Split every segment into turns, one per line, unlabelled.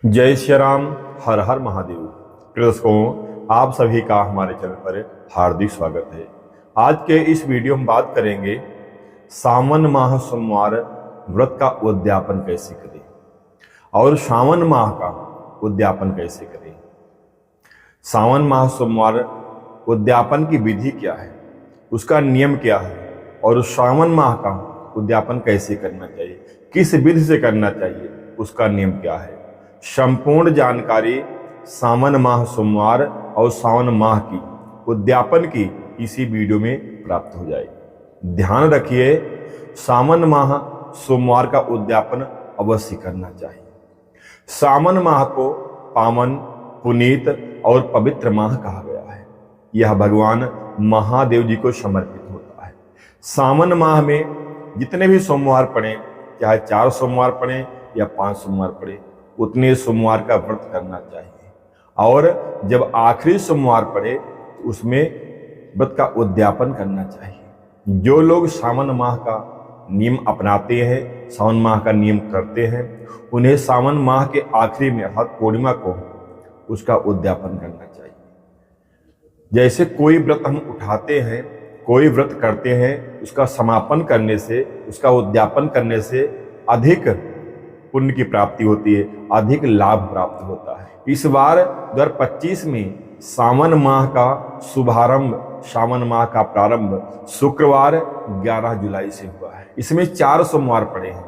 जय श्री राम। हर हर महादेव। प्रिय दर्शकों, आप सभी का हमारे चैनल पर हार्दिक स्वागत है। आज के इस वीडियो में बात करेंगे सावन माह सोमवार व्रत का उद्यापन कैसे करें और सावन माह का उद्यापन कैसे करें। सावन माह सोमवार उद्यापन की विधि क्या है, उसका नियम क्या है और सावन माह का उद्यापन कैसे करना चाहिए, किस विधि से करना चाहिए, उसका नियम क्या है। संपूर्ण जानकारी सावन माह सोमवार और सावन माह की उद्यापन की इसी वीडियो में प्राप्त हो जाएगी। ध्यान रखिए, सावन माह सोमवार का उद्यापन अवश्य करना चाहिए। सावन माह को पावन, पुनीत और पवित्र माह कहा गया है। यह भगवान महादेव जी को समर्पित होता है। सावन माह में जितने भी सोमवार पड़े, चाहे 4 सोमवार पड़े या 5 सोमवार पड़े, उतने सोमवार का व्रत करना चाहिए। और जब आखिरी सोमवार पड़े तो उसमें व्रत का उद्यापन करना चाहिए। जो लोग सावन माह का नियम अपनाते हैं, सावन माह का नियम करते हैं, उन्हें सावन माह के आखिरी में अर्थात पूर्णिमा को उसका उद्यापन करना चाहिए। जैसे कोई व्रत हम उठाते हैं, कोई व्रत करते हैं, उसका समापन करने से, उसका उद्यापन करने से अधिक पुण्य की प्राप्ति होती है, अधिक लाभ प्राप्त होता है। इस बार 2025 में सावन माह का शुभारंभ, सावन माह का प्रारंभ शुक्रवार 11 जुलाई से हुआ है। इसमें 4 सोमवार पड़े हैं।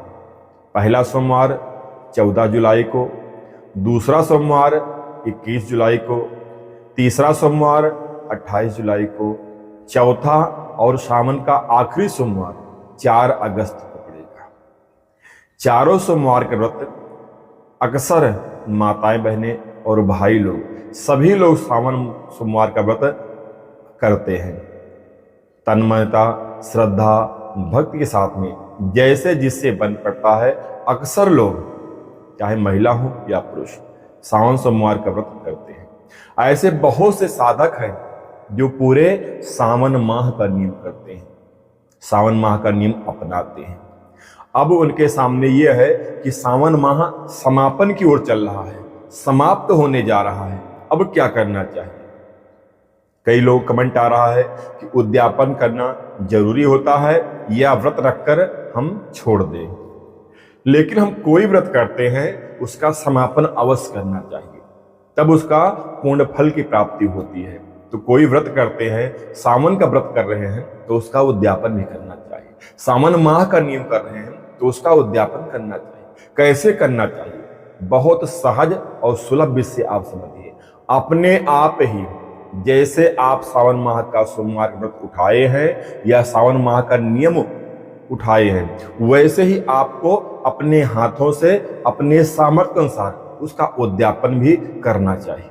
पहला सोमवार 14 जुलाई को, दूसरा सोमवार 21 जुलाई को, तीसरा सोमवार 28 जुलाई को, चौथा और सावन का आखिरी सोमवार 4 अगस्त को पड़ेगा। चारों सोमवार के व्रत अक्सर माताएं, बहनें और भाई लोग, सभी लोग सावन सोमवार का व्रत करते हैं। तन्मयता, श्रद्धा, भक्ति के साथ में जैसे जिससे बन पड़ता है, अक्सर लोग चाहे महिला हो या पुरुष सावन सोमवार का व्रत करते हैं। ऐसे बहुत से साधक हैं जो पूरे सावन माह का नियम करते हैं, सावन माह का नियम अपनाते हैं। अब उनके सामने यह है कि सावन माह समापन की ओर चल रहा है, समाप्त होने जा रहा है, अब क्या करना चाहिए। कई लोग कमेंट आ रहा है कि उद्यापन करना जरूरी होता है या व्रत रखकर हम छोड़ दें। लेकिन हम कोई व्रत करते हैं, उसका समापन अवश्य करना चाहिए, तब उसका पूर्ण फल की प्राप्ति होती है। तो कोई व्रत करते हैं, सावन का व्रत कर रहे हैं, तो उसका उद्यापन भी करना चाहिए। सावन माह का नियम कर रहे हैं तो उसका उद्यापन करना चाहिए। कैसे करना चाहिए, बहुत सहज और सुलभ विषय आप समझिए। अपने आप ही जैसे आप सावन माह का सोमवार व्रत उठाए हैं या सावन माह का नियम उठाए हैं, वैसे ही आपको अपने हाथों से अपने सामर्थ्य अनुसार उसका उद्यापन भी करना चाहिए।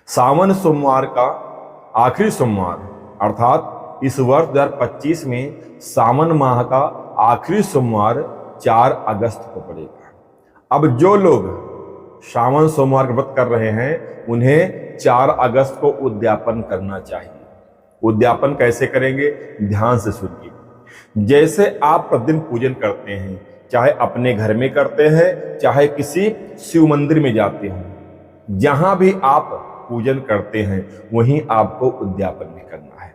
सावन सोमवार का आखिरी सोमवार अर्थात इस वर्ष 2025 में सावन माह का आखिरी सोमवार 4 अगस्त को पड़ेगा। अब जो लोग सावन सोमवार का व्रत कर रहे हैं, उन्हें 4 अगस्त को उद्यापन करना चाहिए। उद्यापन कैसे करेंगे, ध्यान से सुनिए। जैसे आप प्रतिदिन पूजन करते हैं, चाहे अपने घर में करते हैं, चाहे किसी शिव मंदिर में जाते हो, जहां भी आप पूजन करते हैं वहीं आपको उद्यापन भी करना है।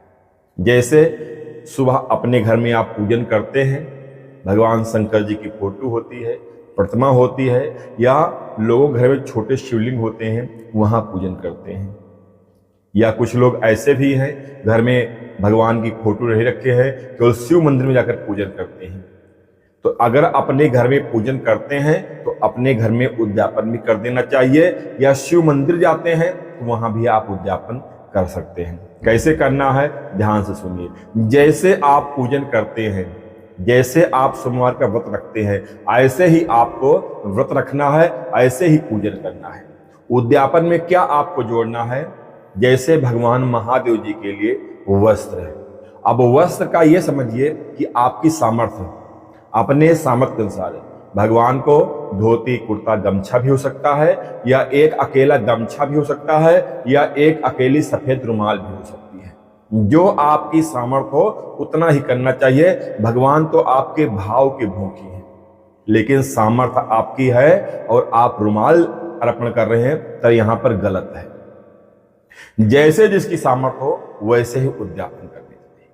जैसे सुबह अपने घर में आप पूजन करते हैं, भगवान शंकर जी की फोटो होती है, प्रतिमा होती है, या लोगों घर में छोटे शिवलिंग होते हैं, वहां पूजन करते हैं। या कुछ लोग ऐसे भी हैं घर में भगवान की फोटो नहीं रखे हैं, केवल शिव मंदिर में जाकर पूजन करते हैं। तो अगर अपने घर में पूजन करते हैं तो अपने घर में उद्यापन भी कर देना चाहिए, या शिव मंदिर जाते हैं तो वहां भी आप उद्यापन कर सकते हैं। कैसे करना है, ध्यान से सुनिए। जैसे आप पूजन करते हैं, जैसे आप सोमवार का व्रत रखते हैं, ऐसे ही आपको व्रत रखना है, ऐसे ही पूजन करना है। उद्यापन में क्या आपको जोड़ना है, जैसे भगवान महादेव जी के लिए वस्त्र है। अब वस्त्र का यह समझिए कि आपकी सामर्थ्य, अपने सामर्थ्य के अनुसार भगवान को धोती, कुर्ता, गमछा भी हो सकता है, या एक अकेला गमछा भी हो सकता है, या एक अकेली सफेद रुमाल भी हो सकती है। जो आपकी सामर्थ्य हो उतना ही करना चाहिए। भगवान तो आपके भाव के भोगी हैं, लेकिन सामर्थ्य आपकी है और आप रुमाल अर्पण कर रहे हैं, तो यहां पर गलत है। जैसे जिसकी सामर्थ्य हो वैसे ही उद्यापन करनी चाहिए।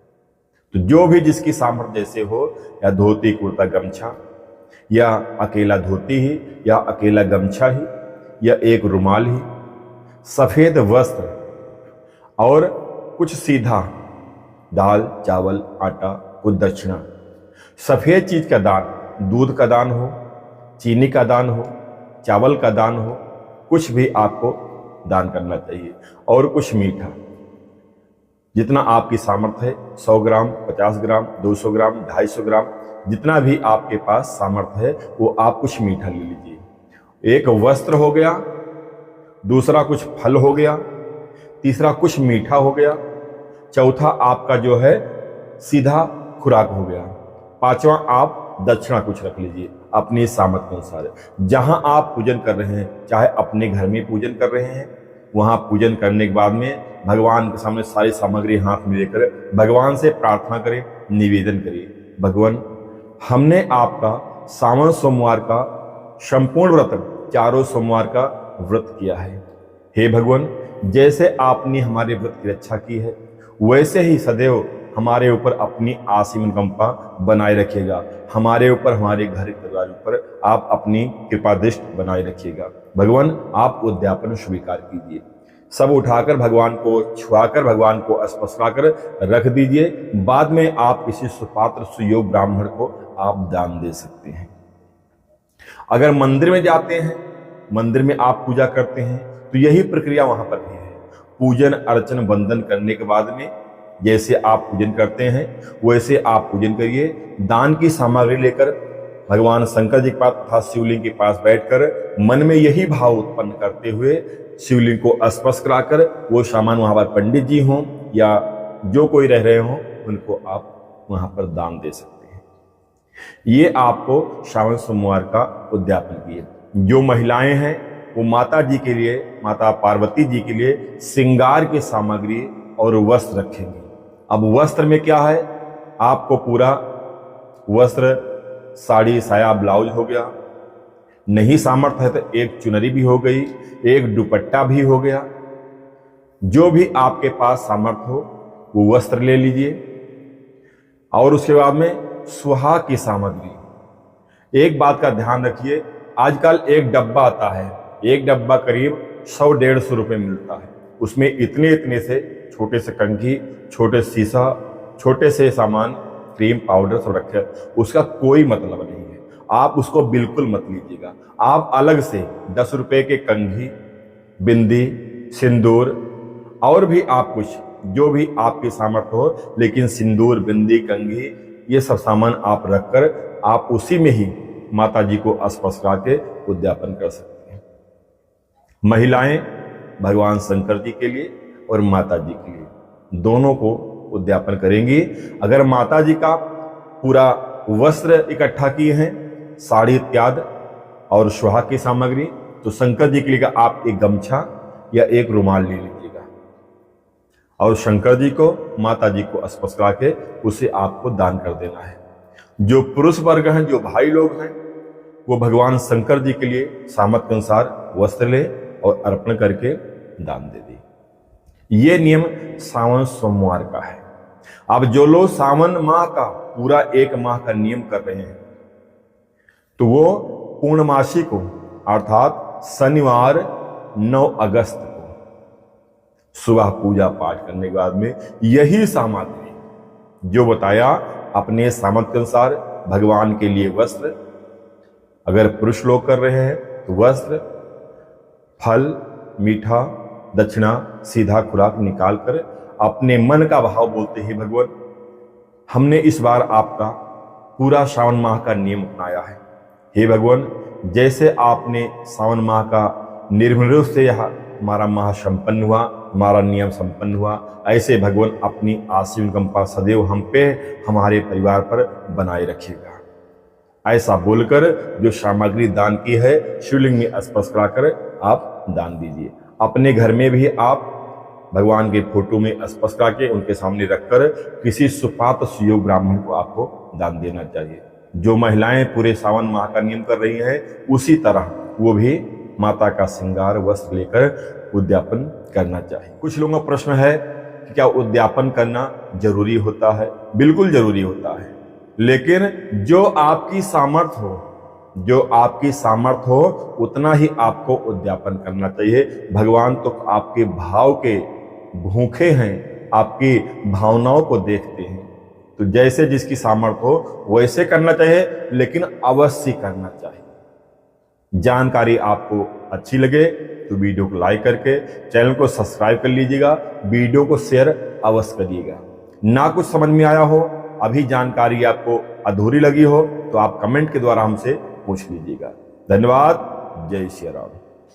तो जो भी जिसकी सामर्थ्य जैसे हो, या धोती कुर्ता गमछा, या अकेला धोती ही, या अकेला गमछा ही, या एक रुमाल ही, सफेद वस्त्र और कुछ सीधा दाल चावल आटा कुछ दक्षिणा, सफेद चीज का दान, दूध का दान हो, चीनी का दान हो, चावल का दान हो, कुछ भी आपको दान करना चाहिए। और कुछ मीठा, जितना आपकी सामर्थ्य है, 100 ग्राम 50 ग्राम 200 ग्राम 250 ग्राम, जितना भी आपके पास सामर्थ्य है वो आप कुछ मीठा ले लीजिए। एक वस्त्र हो गया, दूसरा कुछ फल हो गया, तीसरा कुछ मीठा हो गया, चौथा आपका जो है सीधा खुराक हो गया, पांचवा आप दक्षिणा कुछ रख लीजिए अपनी सामर्थ्य के अनुसार। जहां आप पूजन कर रहे हैं, चाहे अपने घर में पूजन कर रहे हैं, वहां पूजन करने के बाद में भगवान के सामने सारी सामग्री हाथ में लेकर भगवान से प्रार्थना करें, निवेदन करिए, भगवान हमने आपका सावन सोमवार का संपूर्ण व्रत, चारों सोमवार का व्रत किया है। हे भगवान, जैसे आपने हमारे व्रत की रक्षा की है, वैसे ही सदैव हमारे ऊपर अपनी असीम अनुकंपा बनाए रखिएगा। हमारे ऊपर, हमारे घर परिवार पर आप अपनी कृपा दृष्टि बनाए रखिएगा। भगवान आप उद्यापन स्वीकार कीजिए। सब उठाकर भगवान को छुआकर, भगवान को स्पर्श कर रख दीजिए। बाद में आप किसी सुपात्र सुयोग्य ब्राह्मण को आप दान दे सकते हैं। अगर मंदिर में जाते हैं, मंदिर में आप पूजा करते हैं, तो यही प्रक्रिया वहां पर भी है। पूजन अर्चन वंदन करने के बाद में जैसे आप पूजन करते हैं वैसे आप पूजन करिए। दान की सामग्री लेकर भगवान शंकर जी के पास तथा शिवलिंग के पास बैठकर मन में यही भाव उत्पन्न करते हुए शिवलिंग को स्पर्श कराकर वो सामान वहां पर पंडित जी हों या जो कोई रह रहे हों उनको आप वहां पर दान दे सकते हैं। ये आपको श्रावण सोमवार का उद्यापन किए। जो महिलाएं हैं वो माता जी के लिए, माता पार्वती जी के लिए श्रृंगार की सामग्री और वस्त्र रखेंगे। अब वस्त्र में क्या है, आपको पूरा वस्त्र साड़ी साया ब्लाउज हो गया, नहीं सामर्थ्य है तो एक चुनरी भी हो गई, एक दुपट्टा भी हो गया। जो भी आपके पास सामर्थ्य हो वो वस्त्र ले लीजिए। और उसके बाद में सुहाग की सामग्री। एक बात का ध्यान रखिए, आजकल एक डब्बा आता है, एक डब्बा करीब 100-150 रुपए मिलता है। उसमें इतने इतने से छोटे से कंघी, छोटे शीशा, छोटे से सामान, क्रीम पाउडर सब रखे, उसका कोई मतलब नहीं है। आप उसको बिल्कुल मत लीजिएगा। आप अलग से 10 रुपए के कंघी, बिंदी, सिंदूर और भी आप कुछ जो भी आपके सामर्थ्य हो, लेकिन सिंदूर, बिंदी, कंघी ये सब सामान आप रखकर आप उसी में ही माता जी को स्पर्श करके उद्यापन कर सकते हैं। महिलाएं भगवान शंकर जी के लिए और माता जी के लिए दोनों को उद्यापन करेंगी। अगर माता जी का पूरा वस्त्र इकट्ठा किए हैं, साड़ी इत्यादि और सुहाग की सामग्री, तो शंकर जी के लिए आप एक गमछा या एक रुमाल ले लीजिएगा और शंकर जी को, माता जी को स्पर्श करके उसे आपको दान कर देना है। जो पुरुष वर्ग हैं, जो भाई लोग हैं, वो भगवान शंकर जी के लिए सामर्थ्य के अनुसार वस्त्र ले और अर्पण करके दान दे दी। ये नियम सावन सोमवार का है। अब जो लोग सावन माह का पूरा 1 माह का नियम कर रहे हैं, तो वो पूर्णमासी को अर्थात शनिवार 9 अगस्त को सुबह पूजा पाठ करने के बाद में यही सामग्री जो बताया अपने सामर्थ्य के अनुसार भगवान के लिए वस्त्र, अगर पुरुष लोग कर रहे हैं तो वस्त्र, फल, मीठा, दक्षिणा, सीधा खुराक निकाल कर अपने मन का भाव बोलते ही, भगवान हमने इस बार आपका पूरा श्रावण माह का नियम अपनाया है। हे भगवान, जैसे आपने श्रावण माह का निर्मल रूप से यह हमारा माह संपन्न हुआ, हमारा नियम संपन्न हुआ, ऐसे भगवान अपनी आशीष कृपा सदैव हम पे, हमारे परिवार पर बनाए रखिएगा। ऐसा बोलकर जो सामग्री दान की है शिवलिंग में स्पर्श कराकर आप दान दीजिए। अपने घर में भी आप भगवान के फोटो में स्पर्श करके उनके सामने रखकर किसी सुपात्र सुयोग्य ब्राह्मण को आपको दान देना चाहिए। जो महिलाएं पूरे सावन माह का नियम कर रही हैं, उसी तरह वो भी माता का श्रृंगार वस्त्र लेकर उद्यापन करना चाहिए। कुछ लोगों का प्रश्न है कि क्या उद्यापन करना जरूरी होता है? बिल्कुल जरूरी होता है, लेकिन जो आपकी सामर्थ हो उतना ही आपको उद्यापन करना चाहिए। भगवान तो आपके भाव के भूखे हैं, आपकी भावनाओं को देखते हैं। तो जैसे जिसकी सामर्थ हो वैसे करना चाहिए, लेकिन अवश्य करना चाहिए। जानकारी आपको अच्छी लगे तो वीडियो को लाइक करके चैनल को सब्सक्राइब कर लीजिएगा, वीडियो को शेयर अवश्य करिएगा। ना कुछ समझ में आया हो, अभी जानकारी आपको अधूरी लगी हो, तो आप कमेंट के द्वारा हमसे पूछ लीजिएगा। धन्यवाद। जय श्री राम।